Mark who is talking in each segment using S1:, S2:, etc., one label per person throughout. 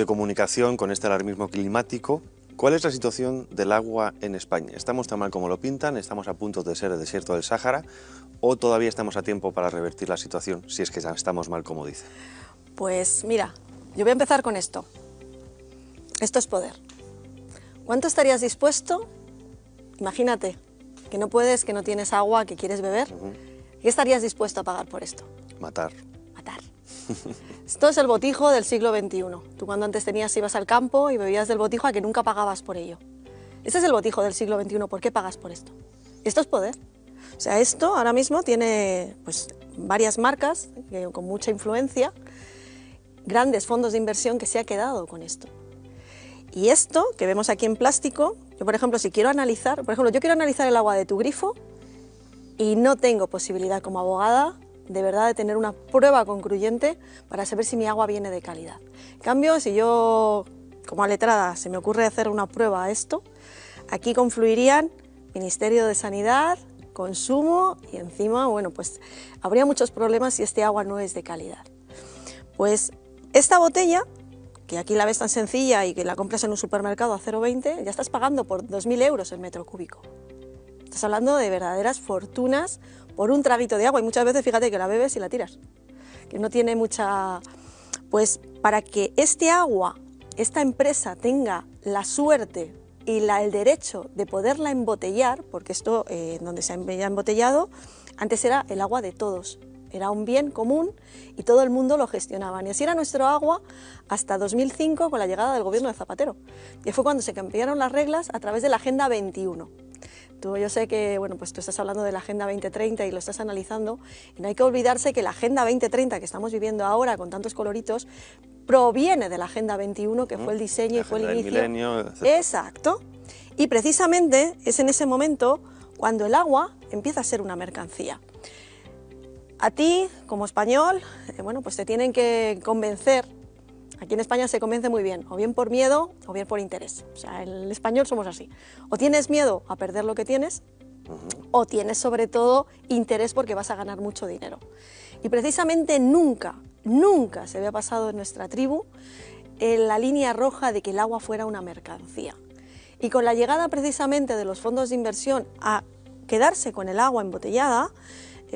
S1: de comunicación con este alarmismo climático. ¿Cuál es la situación del agua en España? ¿Estamos tan mal como lo pintan? ¿Estamos a punto de ser el desierto del Sáhara? ¿O todavía estamos a tiempo para revertir la situación, si es que ya estamos mal como dice?
S2: Pues mira, yo voy a empezar con esto. Esto es poder. ¿Cuánto estarías dispuesto? Imagínate que no puedes, que no tienes agua, que quieres beber. ¿Qué estarías dispuesto a pagar por esto?
S1: Matar.
S2: Matar. Esto es el botijo del siglo XXI. Tú cuando antes ibas al campo y bebías del botijo a que nunca pagabas por ello. Este es el botijo del siglo XXI. ¿Por qué pagas por esto? Esto es poder. O sea, esto ahora mismo tiene pues, varias marcas con mucha influencia, grandes fondos de inversión que se ha quedado con esto. Y esto que vemos aquí en plástico, yo por ejemplo, si quiero analizar, yo quiero analizar el agua de tu grifo y no tengo posibilidad como abogada de verdad de tener una prueba concluyente para saber si mi agua viene de calidad. En cambio, si yo como letrada se me ocurre hacer una prueba a esto, aquí confluirían Ministerio de Sanidad, Consumo y encima, bueno, pues habría muchos problemas si este agua no es de calidad. Pues esta botella, que aquí la ves tan sencilla y que la compras en un supermercado a 0,20, ya estás pagando por 2.000 euros el metro cúbico. Estás hablando de verdaderas fortunas por un traguito de agua y muchas veces fíjate que la bebes y la tiras, que no tiene mucha... Pues para que este agua, esta empresa tenga la suerte y el derecho de poderla embotellar, porque esto donde se ha embotellado, antes era el agua de todos. Era un bien común y todo el mundo lo gestionaba. Y así era nuestro agua hasta 2005 con la llegada del gobierno de Zapatero. Y fue cuando se cambiaron las reglas a través de la Agenda 21. Yo sé que bueno, pues tú estás hablando de la Agenda 2030 y lo estás analizando. Y no hay que olvidarse que la Agenda 2030 que estamos viviendo ahora con tantos coloritos proviene de la Agenda 21, que fue el diseño y fue el inicio.
S1: Milenio, etc.
S2: Exacto. Y precisamente es en ese momento cuando el agua empieza a ser una mercancía. A ti, como español, bueno, pues te tienen que convencer. Aquí en España se convence muy bien, o bien por miedo o bien por interés. O sea, el español somos así. O tienes miedo a perder lo que tienes, o tienes sobre todo interés porque vas a ganar mucho dinero. Y precisamente nunca se había pasado en nuestra tribu en la línea roja de que el agua fuera una mercancía. Y con la llegada precisamente de los fondos de inversión a quedarse con el agua embotellada,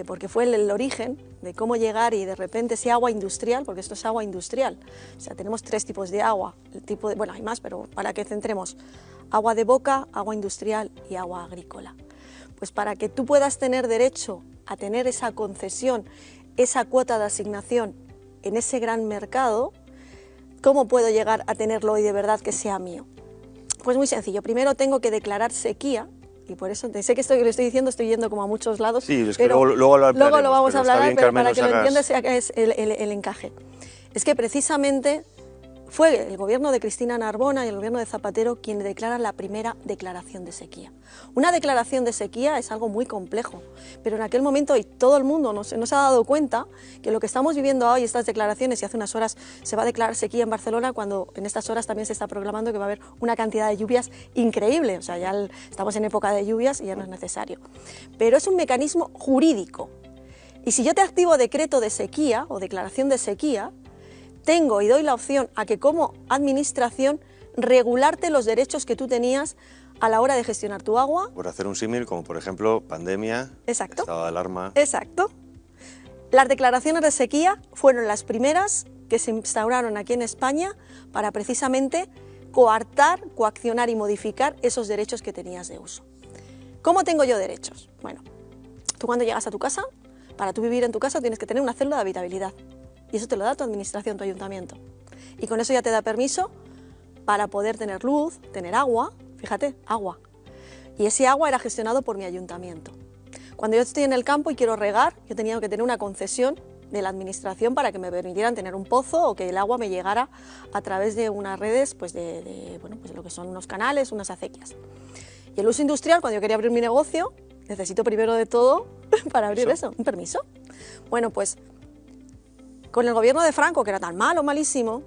S2: porque fue el origen de cómo llegar y de repente ese agua industrial, porque esto es agua industrial, o sea, tenemos tres tipos de agua, bueno, hay más, pero para que centremos, agua de boca, agua industrial y agua agrícola. Pues para que tú puedas tener derecho a tener esa concesión, esa cuota de asignación en ese gran mercado, ¿cómo puedo llegar a tenerlo y de verdad que sea mío? Pues muy sencillo, primero tengo que declarar sequía. Y por eso, sé que lo estoy diciendo, estoy yendo como a muchos lados,
S1: sí, es que
S2: pero
S1: luego lo
S2: vamos a hablar, pero para que lo
S1: hagas...
S2: entiendas es el encaje. Es que precisamente fue el gobierno de Cristina Narbona y el gobierno de Zapatero quien declara la primera declaración de sequía. Una declaración de sequía es algo muy complejo, pero en aquel momento y todo el mundo no se ha dado cuenta que lo que estamos viviendo hoy, estas declaraciones, y hace unas horas se va a declarar sequía en Barcelona, cuando en estas horas también se está proclamando que va a haber una cantidad de lluvias increíble, o sea, ya estamos en época de lluvias y ya no es necesario. Pero es un mecanismo jurídico, y si yo te activo decreto de sequía o declaración de sequía, tengo y doy la opción a que como administración regularte los derechos que tú tenías a la hora de gestionar tu agua.
S1: Por hacer un símil, como por ejemplo pandemia,
S2: exacto,
S1: estado de alarma.
S2: Exacto. Las declaraciones de sequía fueron las primeras que se instauraron aquí en España para precisamente coartar, coaccionar y modificar esos derechos que tenías de uso. ¿Cómo tengo yo derechos? Bueno, tú cuando llegas a tu casa, para tú vivir en tu casa tienes que tener una cédula de habitabilidad. Y eso te lo da tu administración, tu ayuntamiento. Y con eso ya te da permiso para poder tener luz, tener agua, fíjate, agua. Y ese agua era gestionado por mi ayuntamiento. Cuando yo estoy en el campo y quiero regar, yo tenía que tener una concesión de la administración para que me permitieran tener un pozo o que el agua me llegara a través de unas redes, pues de lo que son unos canales, unas acequias. Y el uso industrial, cuando yo quería abrir mi negocio, necesito primero de todo, para abrir eso, un permiso. Bueno, pues con el gobierno de Franco, que era tan malo, malísimo,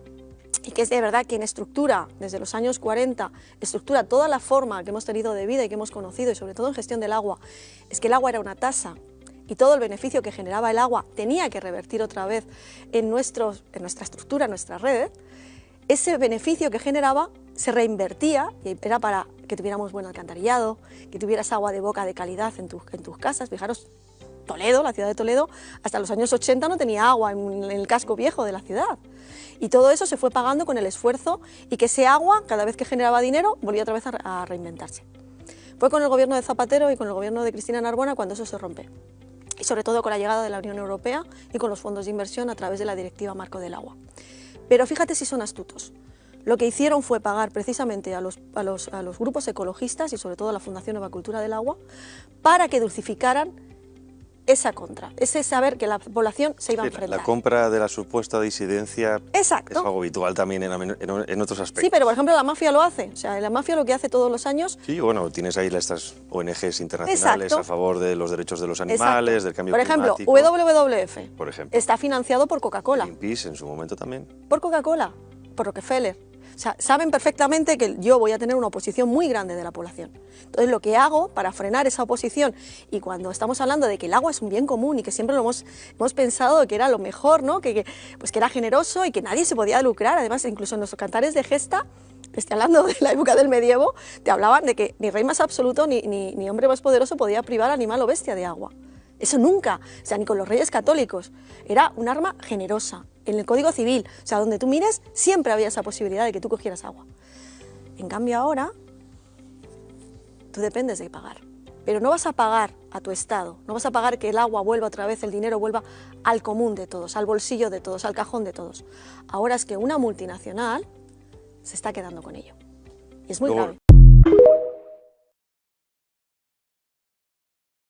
S2: y que es de verdad quien estructura, desde los años 40, estructura toda la forma que hemos tenido de vida y que hemos conocido, y sobre todo en gestión del agua, es que el agua era una tasa, y todo el beneficio que generaba el agua tenía que revertir otra vez en nuestra estructura, en nuestra red. ese beneficio que generaba se reinvertía y era para que tuviéramos buen alcantarillado, que tuvieras agua de boca de calidad en tus casas. Fijaros, Toledo, la ciudad de Toledo, hasta los años 80 no tenía agua en el casco viejo de la ciudad. Y todo eso se fue pagando con el esfuerzo y que ese agua, cada vez que generaba dinero, volvía otra vez a reinventarse. Fue con el gobierno de Zapatero y con el gobierno de Cristina Narbona cuando eso se rompe. Y sobre todo con la llegada de la Unión Europea y con los fondos de inversión a través de la Directiva Marco del Agua. Pero fíjate si son astutos. Lo que hicieron fue pagar precisamente a los grupos ecologistas y sobre todo a la Fundación Nueva Cultura del Agua para que dulcificaran esa contra, ese saber que la población se iba a enfrentar.
S1: La compra de la supuesta disidencia.
S2: Exacto.
S1: Es algo habitual también en otros aspectos.
S2: Sí, pero por ejemplo la mafia lo hace, o sea, la mafia lo que hace todos los años...
S1: Sí, bueno, tienes ahí estas ONGs internacionales. Exacto. A favor de los derechos de los animales, exacto. Del cambio climático.
S2: Por ejemplo, WWF por ejemplo. Está financiado por Coca-Cola.
S1: Greenpeace en su momento también.
S2: Por Coca-Cola, por Rockefeller. O sea, saben perfectamente que yo voy a tener una oposición muy grande de la población. Entonces, lo que hago para frenar esa oposición, y cuando estamos hablando de que el agua es un bien común y que siempre lo hemos pensado que era lo mejor, ¿no? Pues que era generoso y que nadie se podía lucrar, además, incluso en los cantares de gesta, estoy hablando de la época del medievo, te hablaban de que ni rey más absoluto ni hombre más poderoso podía privar animal o bestia de agua. Eso nunca, o sea, ni con los reyes católicos. Era un arma generosa. En el Código Civil, o sea, donde tú mires, siempre había esa posibilidad de que tú cogieras agua. En cambio ahora, tú dependes de pagar. Pero no vas a pagar a tu Estado, no vas a pagar que el agua vuelva otra vez, el dinero vuelva al común de todos, al bolsillo de todos, al cajón de todos. Ahora es que una multinacional se está quedando con ello. Y es muy grave.